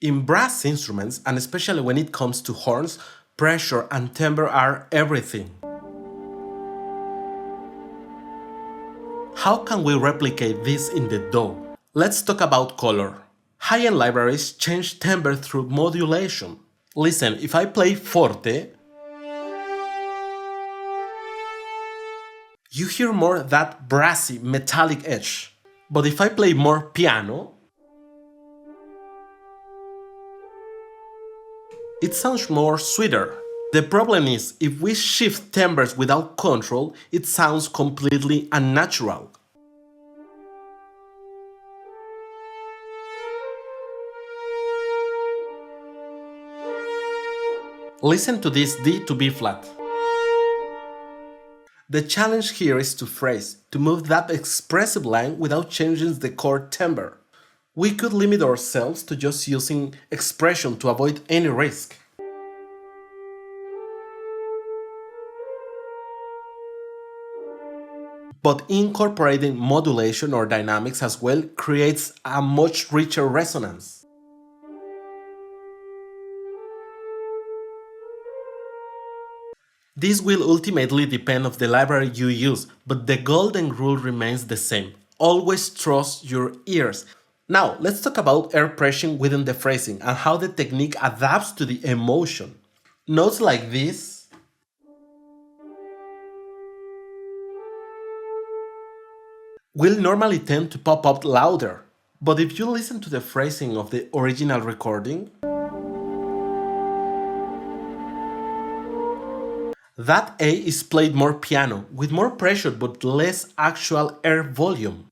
In brass instruments, and especially when it comes to horns, pressure and timbre are everything. How can we replicate this in the DAW? Let's talk about color. High-end libraries change timbre through modulation. Listen, if I play forte, you hear more that brassy, metallic edge. But if I play more piano, it sounds more sweeter. The problem is, if we shift timbres without control, it sounds completely unnatural. Listen to this D to B flat. The challenge here is to phrase, to move that expressive line without changing the chord timbre. We could limit ourselves to just using expression to avoid any risk. But incorporating modulation or dynamics as well creates a much richer resonance. This will ultimately depend on the library you use, but the golden rule remains the same. Always trust your ears. Now, let's talk about air pressing within the phrasing and how the technique adapts to the emotion. Notes like this will normally tend to pop up louder, but if you listen to the phrasing of the original recording, that A is played more piano, with more pressure but less actual air volume.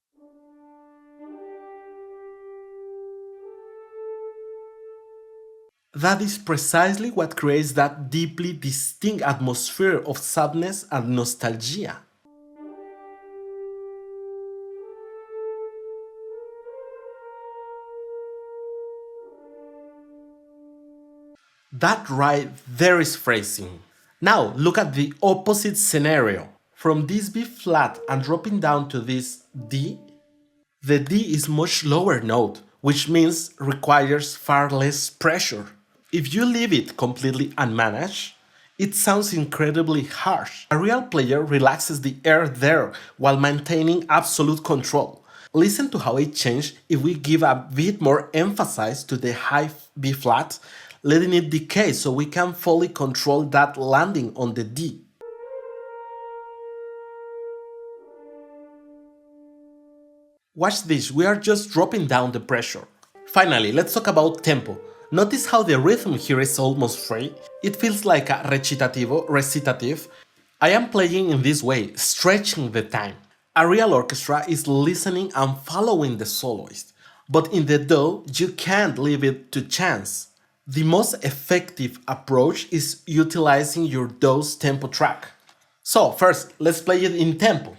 That is precisely what creates that deeply distinct atmosphere of sadness and nostalgia. That right there is phrasing. Now look at the opposite scenario. From this B flat and dropping down to this D, the D is much lower note, which means requires far less pressure. If you leave it completely unmanaged, it sounds incredibly harsh. A real player relaxes the air there while maintaining absolute control. Listen to how it changes if we give a bit more emphasis to the high B flat, letting it decay so we can fully control that landing on the D. Watch this, we are just dropping down the pressure. Finally, let's talk about tempo. Notice how the rhythm here is almost free. It feels like a recitative. I am playing in this way, stretching the time. A real orchestra is listening and following the soloist. But in the DAW, you can't leave it to chance. The most effective approach is utilizing your DAW's tempo track. So first, let's play it in tempo.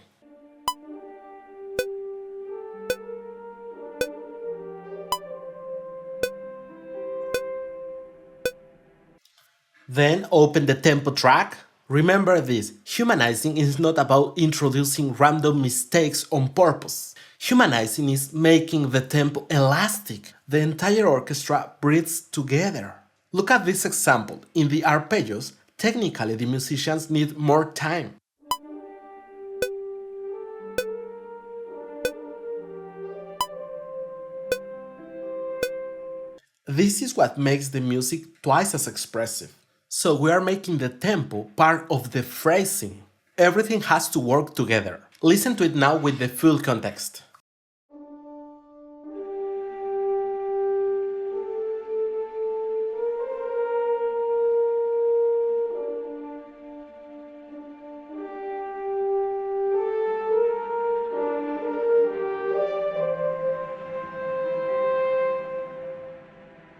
Then open the tempo track. Remember this, humanizing is not about introducing random mistakes on purpose. Humanizing is making the tempo elastic. The entire orchestra breathes together. Look at this example. In the arpeggios, technically the musicians need more time. This is what makes the music twice as expressive. So we are making the tempo part of the phrasing. Everything has to work together. Listen to it now with the full context.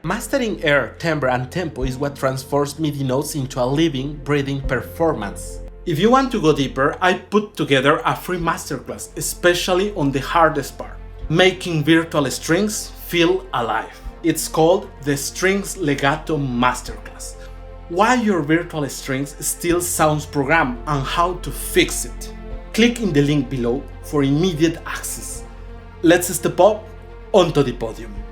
Mastering air, timbre and tempo is what transforms MIDI notes into a living, breathing performance. If you want to go deeper, I put together a free masterclass, especially on the hardest part, making virtual strings feel alive. It's called the Strings Legato Masterclass. Why your virtual strings still sounds programmed and how to fix it. Click in the link below for immediate access. Let's step up onto the podium.